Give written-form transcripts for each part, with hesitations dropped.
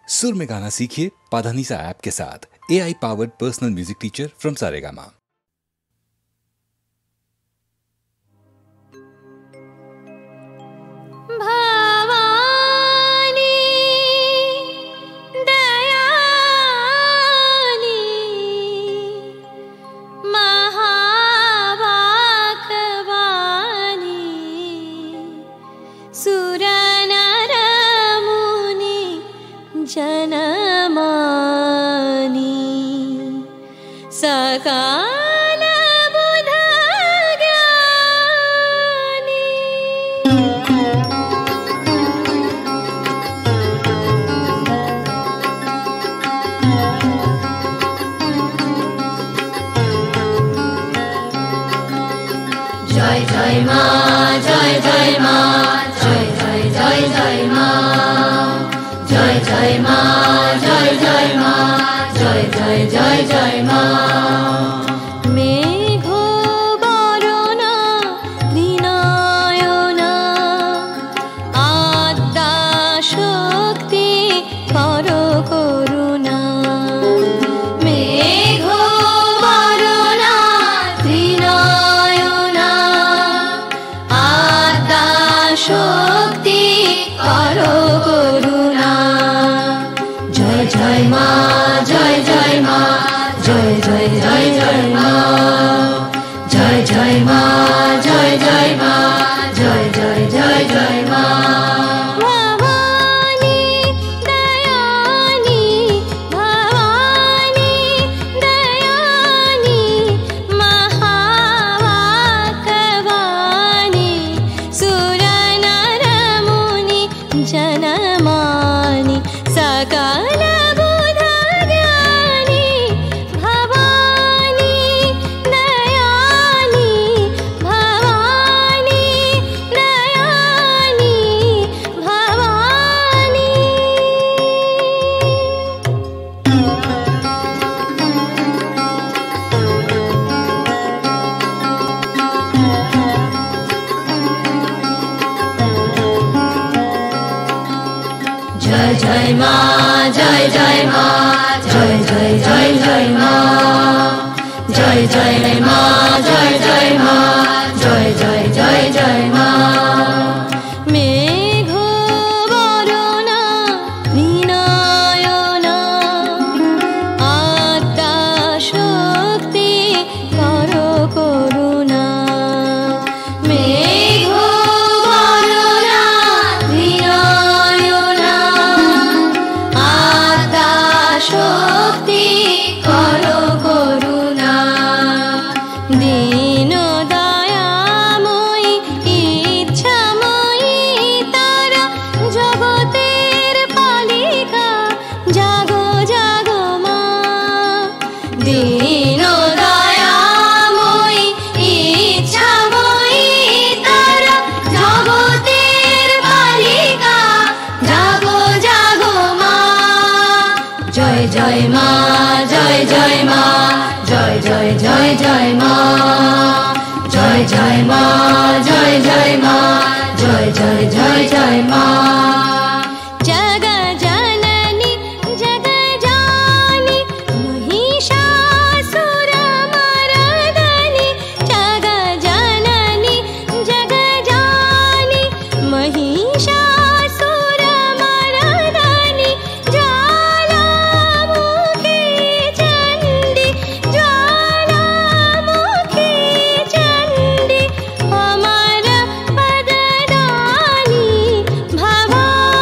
सुर में गाना सीखिए पाधानीसा ऐप के साथ। AI powered personal music teacher from Saregama. जय जय माँ, जय जय माँ, जय जय जय जय माँ, जय जय माँ, जय जय माँ, जय जय जय जय माँ। मेघो बरना दिनायना आद्या शक्ति करो करुणा। मेघो बरना दिनायना आद्या शक्ति करो करुणा। जय जय माँ, जय जय माँ, जय जय जय जय माँ, जय जय माँ, जय जय माँ, जय जय जय जय माँ। भवानी दयानी, भवानी दयानी, महावाक्यवाणी, सुर नर मुनि जनमानि, सकल बुध ज्ञानी। भवानी दयानी, भवानी दयानी, भवानी। जय जय माँ, जय जय माँ, जय जय जय जय माँ, जय जय माँ, जय जय माँ, जय जय जय जय माँ। मेघो बरना दिनायना आद्या शक्ति करो करुणा। मेघो बरना दिनायना आद्या शक्ति करो करुणा। दीन दयामयी इच्छामयी तारा जगतेर पालिका जागो जागो माँ। दीन दयामयी इच्छामयी तारा जगतेर पालिका जागो जागो माँ। जय जय माँ, जय जय माँ, जय जय जय जय माँ, जय जय माँ, जय जय माँ, जय जय जय जय माँ। जग जननी जग जानी, महिषासुर मर्दनी। जग जननी जग जानी, महिषासुर मर्दनी। ज्वालामुखी चंडी, ज्वालामुखी चंडी, अमर पददानी। भवानी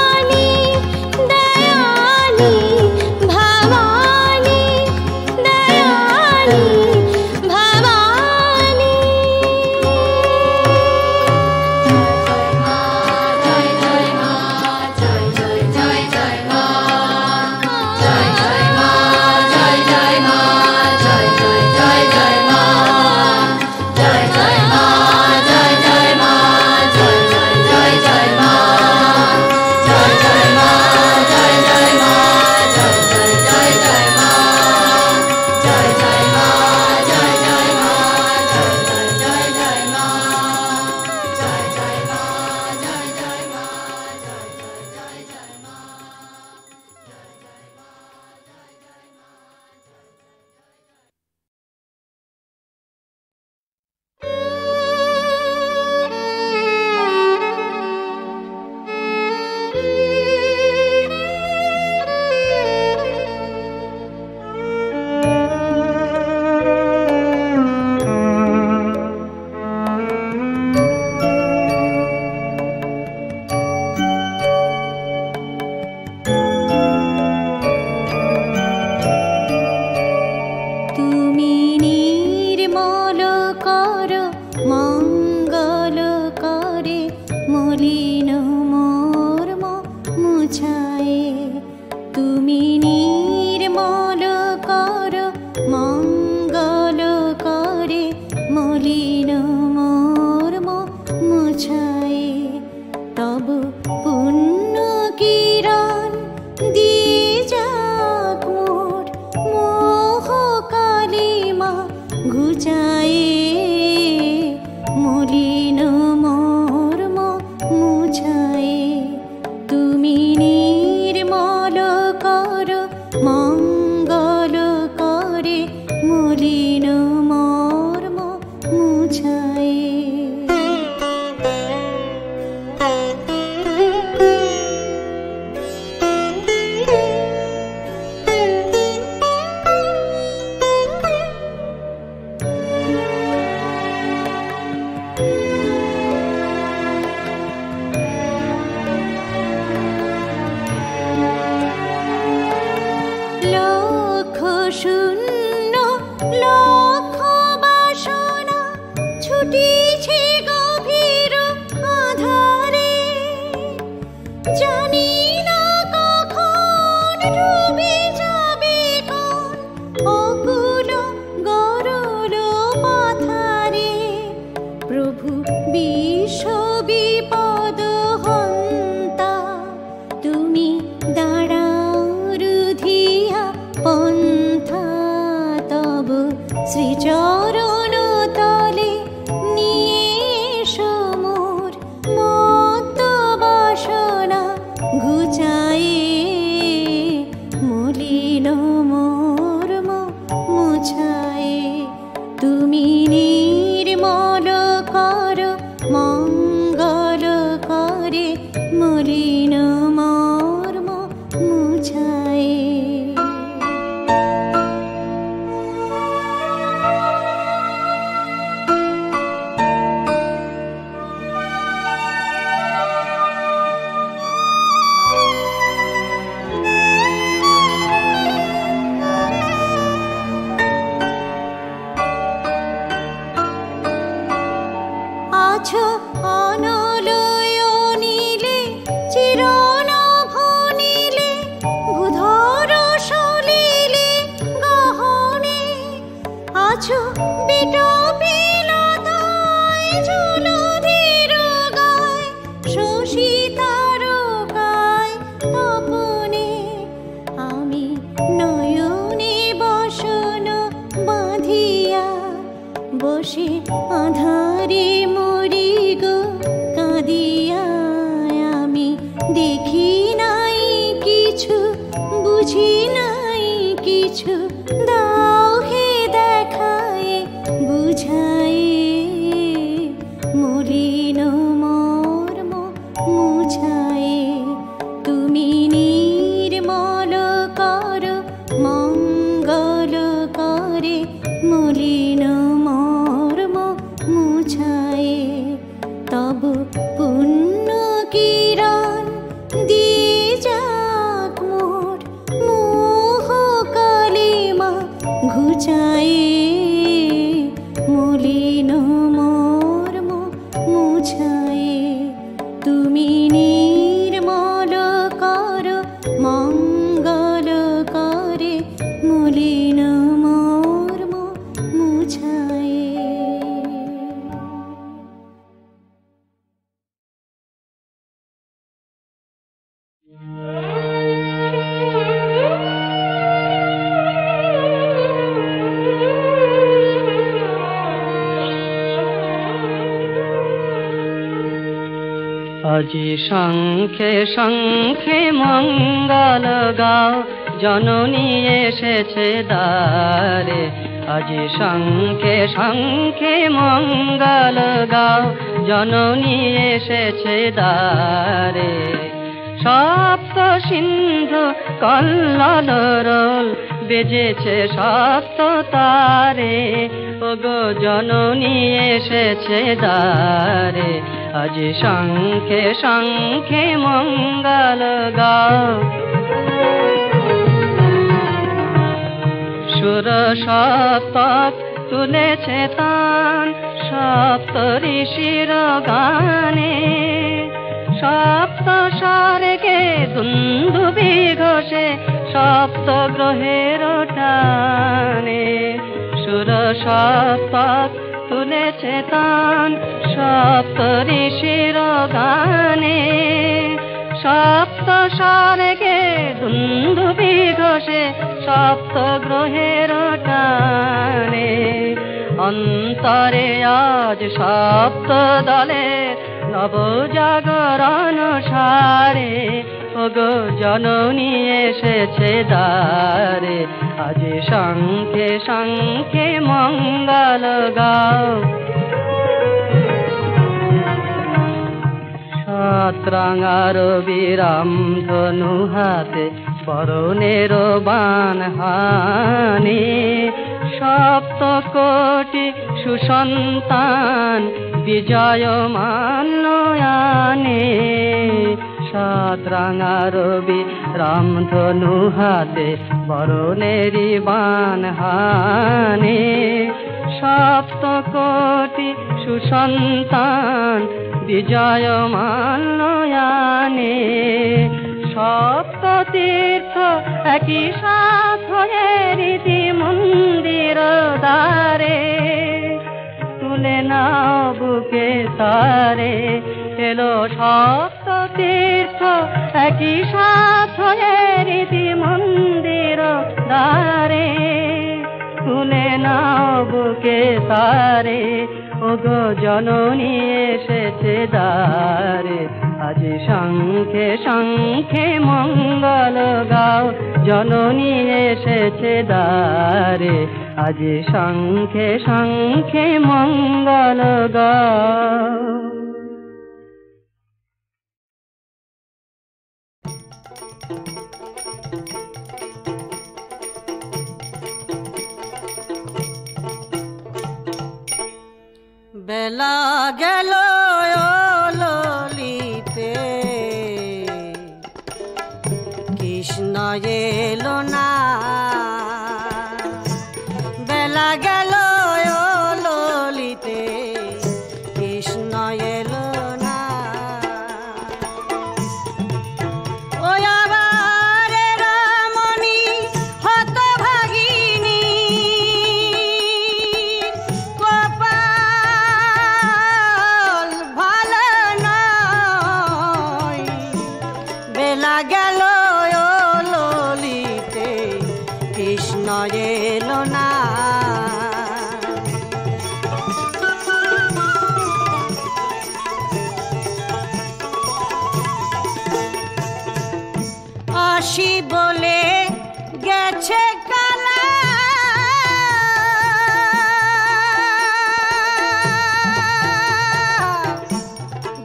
তুমি নির্মল কর মঙ্গল করে মলিন মর্ম মুছায়ে তব পুণ্য কিরণ দিয়ে যাক মোর মোহ কালিমা ঘুচায়ে মলিন মর্ম মুছায়ে তুমি নির্মল কর মঙ্গল করে মলিন মর্ম মুছায়ে। লক্ষ শূন্য লক্ষ বাসনা ছুটিছে গভীর আধারে, জানি না কখন ডুবে যাবে কোন অকুল গরল পাথারে। প্রভু বিশ্ব বিপদ হন্তা তুমি দাঁড়াও রুধিয়া পন্থা তব শ্রীচরণ তলে নিয়ে এসো মোর মত্ত বাসনা ঘুচায়ে মলিন মর্ম মুছায়ে তুমি নির্মল কর মঙ্গল করে মলিন মর্ম মুছায়ে। আছো অনলয় নীলে চিরনভ নীলে ভূধর সলিলে গহনে, আছো বিটপিলতায় জলধির গায় শশী তারকায় তপনে। আমি নয়নে বসন বাঁধিয়া বসে আধারে মরি গো কাঁদিয়া। আমি দেখি নাই কিছু বুঝি নাই কিছু, দাও হে দেখায় বুঝায়ে মলিন মর্ম মুছায়ে তুমি নির্মল কর মঙ্গল করে মলিন মর্ম মুছায়ে তব পুণ্য কিরণ দিয়ে যাক মোর মোহ কালিমা ঘুচায়ে মলিন মর্ম মুছায়ে তুমি নির্মল কর মঙ্গল করে মলিন মর্ম মুছায়ে। আজি শঙ্খে শঙ্খে মঙ্গল গাও জননী এসেছে দ্বারে। আজি শঙ্খে শঙ্খে মঙ্গল গাও জননী এসেছে দ্বারে। সপ্ত সিন্ধু কল্লোল রোল বেজেছে সপ্ত তারে, ওগো জননী এসেছে দ্বারে। আজি শঙ্খে শঙ্খে মঙ্গল গাও। সুর সপ্তক তুলেছে তান সপ্ত ঋষির গানে, সপ্ত স্বর্গে দুন্দুভি ঘোষে সপ্ত গ্রহের টানে সুর সপ্তক তুলেছে তান সপ্ত ঋষির গানে সপ্ত স্বর্গে দুন্দুভি ঘোষে সপ্ত গ্রহের টানে অন্তরে আজ সপ্ত দলের নবজাগরণ সারে ওগো জননী এসেছে দ্বারে আজ শঙ্খে শঙ্খে মঙ্গল গাও সাতরাঙার বিরাম ধনু হাতে বরণের বাণ হানে সপ্ত কোটি সুসন্তান বিজয়মান নয়ানে সাতরাঙার বিরাম ধনু হাতে বরণের বাণ হানে সপ্ত কোটি সুসন্তান বিজয়মান নয়ানে সপ্ত তীর্থ একই সাথ হয়ে রীতি মন্দির দ্বারে তুলে নাও বুকে তারে এলো সপ্ত তীর্থ একই সাথ হয়ে রীতি মন্দির দ্বারে তুলে নাও বুকে তারে ওগো জননী এসেছে দ্বারে আজ শঙ্খে শঙ্খে মঙ্গল গাও জননী এসেছে দ্বারে আজ শঙ্খে শঙ্খে মঙ্গল গাও বেলা গেল ললিতে কৃষ্ণ এলো না বেলা গেল ললিতে কৃষ্ণ এলো না ও আবার রামণি হতভাগিনী গেল ললিতে কৃষ্ণ এলো না আসি বলে গেছে কালা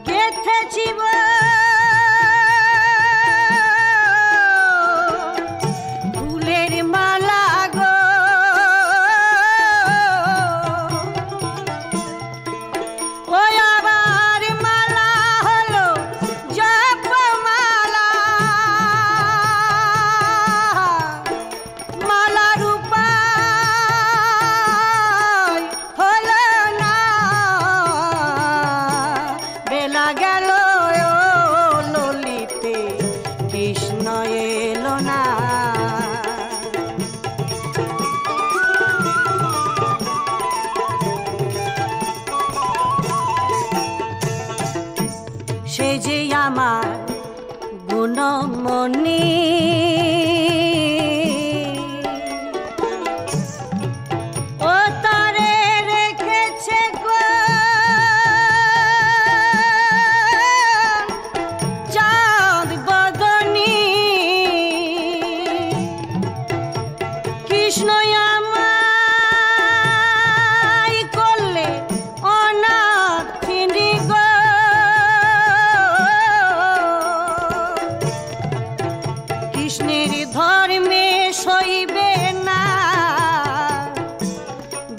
গেথেছি সে যে আমার গুণমণি ও তারে রেখেছে চাঁদ বদনী কৃষ্ণ আমায় করলে অনাথিনী গো কৃষ্ণের ধর্মে সইবে না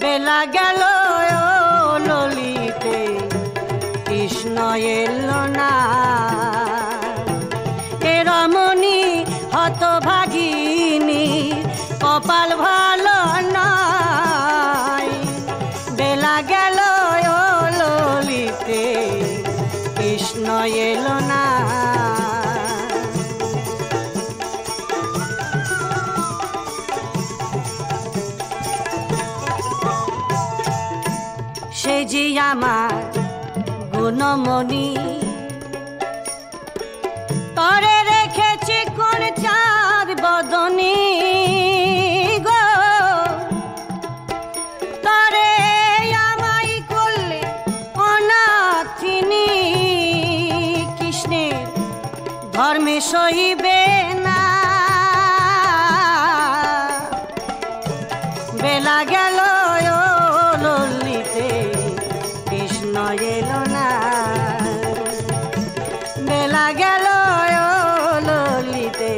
বেলা গেল ললিতে কৃষ্ণ এলো না এ রমণী হতভাগিনী কপাল ভালো নয় বেলা গেল ললিতে কৃষ্ণ এলো না যে আমার গুণমণি তরে রেখেছি কোন চাঁদ বদনী গো তরে আমায় করলে অনাথিনী কৃষ্ণের ধর্মে সহিবে না বেলা গেল ললিতে কৃষ্ণ এলো না বেলা গেল ললিতে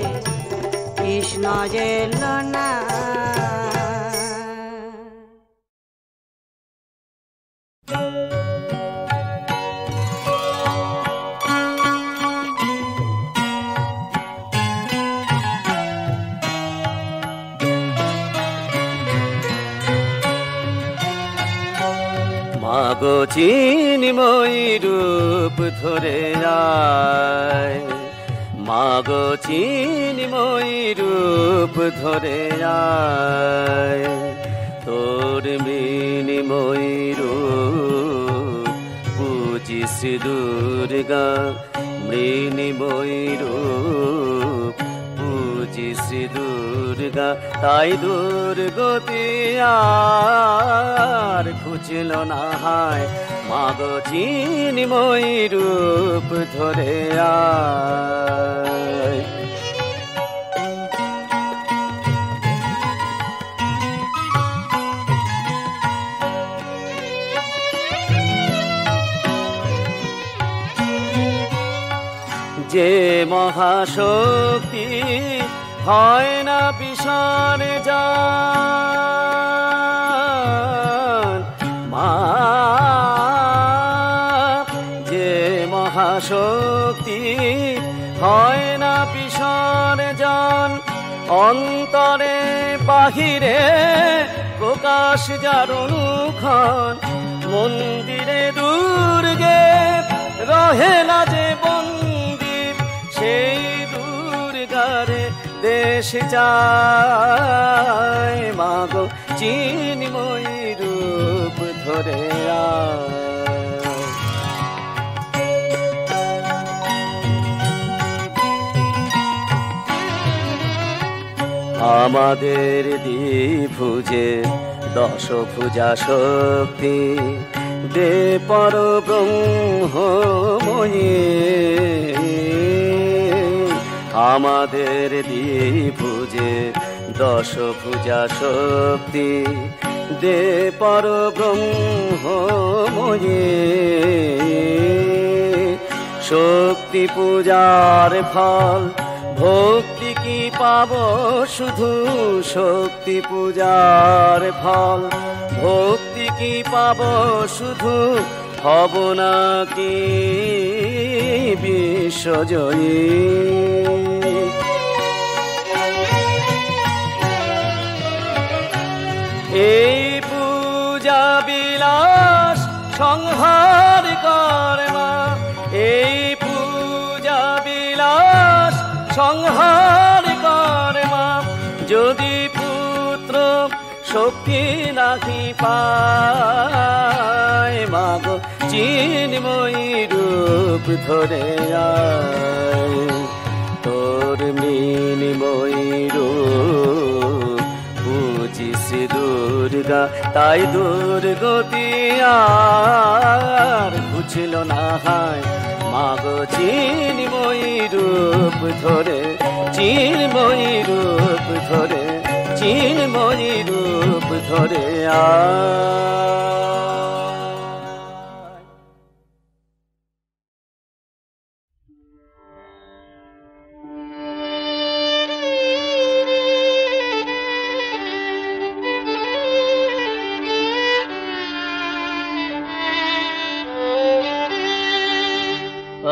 কৃষ্ণ এলো না মাগো চিনিময়ী রূপ ধরে আয় মাগো চিনিময়ী রূপ ধরে আয় তোর মিনিময়ী রূপ পূজি শ্রী দুর্গা মৃণিময়ী রূপ পূজি শ্রী দুর্গা তাই দুর্গতি আর খুঁজল না হায় মাগো চিনিময়ী রূপ ধরে আয় যে মহাশক্তি হয় না বিষণ জান মা যে মহাশক্তি হয় না বিষণ জান অন্তরে বাহিরে প্রকাশ যার অনুক্ষণ মন্দিরে দুর্গে রহে না যে বন্দী সেই দুর্গারে দেশ যায় মাগো চিনিময়ী রূপ ধরে আমাদের দ্বিভুজে দশভুজা শক্তি দে পর ব্রহ্মময়ী আমাদের দ্বিভুজে দশভুজা শক্তি দে পর ব্রহ্মময়ী শক্তি পূজার ফল ভক্তি কি পাব শুধু শক্তি পূজার ফল ভক্তি কি পাব শুধু হব না কি বিশ্বজয়ী এই পূজা বিলাস সংহার করে মা এই পূজা বিলাস সংহার করে মা যদি পুত্র শক্তি নাহি পায় মাগো চিনিময়ী রূপ ধরে আয় তোর মিনিময়ী রূপ পূজি শ্রী দুর্গা তাই দুর্গতি আর বুঝল না হায় মাগো চিনিময়ী রূপ ধরে চিন্ময়ী রূপ ধরে চিন্ময়ী রূপ ধরে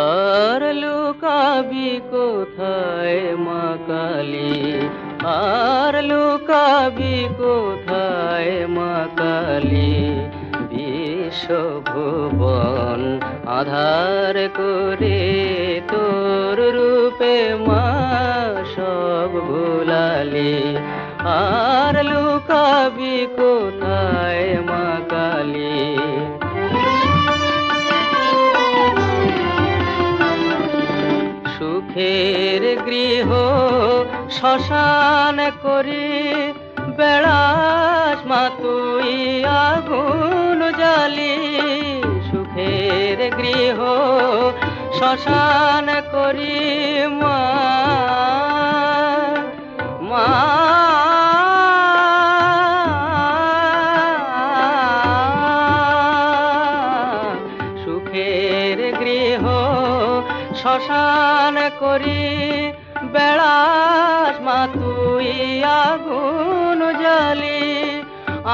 আর লুকাবি কোথায় মা কালী আর লুকাবি কোথায় মা কালী বিশ্বভুবন আধার করে তোর রূপে মা সব ভুলালি আর লুকাবি কোথায় মা কালী সুখের গৃহ শ্মশান করি বেড়াস মা তুই আগুন জ্বালি সুখের গৃহ শ্মশান করি মা মা সুখের গৃহ শ্মশান করি বেড়াস মা তুই আগুন জ্বালি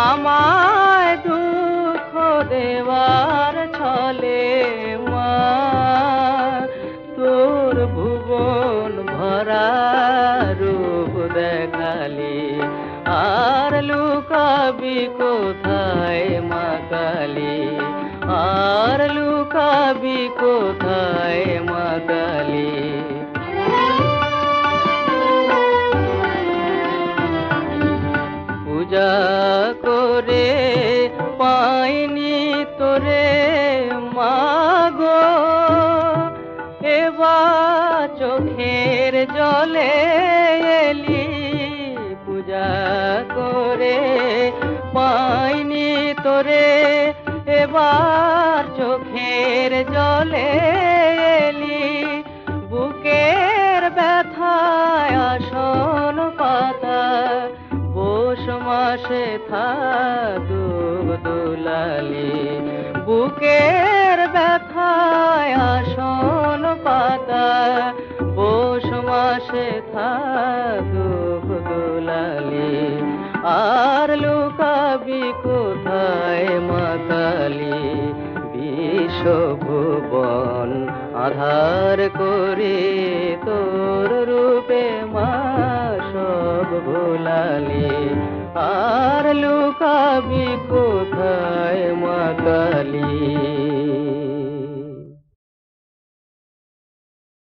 আমায় দুঃখ দেওয়ার ছলে মা তোর ভুবন ভরা রূপ দেখালি আর লুকাবি কোথায় মা কালী আর লুকাবি কোথায় মা কালী পূজা করে পাইনি তোরে মাগো এবার চোখের জলে এলি পূজা করে পাইনি তোরে এবার চোখের জলে এলি বুকের ব্যথায় আসন পাতা পৌষ মাসে থাকুক দুলালি বুকের ব্যথায় আসন পাতা পৌষ মাসে থাকুক দুলালি আর লুকাবি কোথায় মা কালী বিশ্বভুবন আধার করে তোর রূপে মা সব ভুলালি আর লুকাবি কোথায়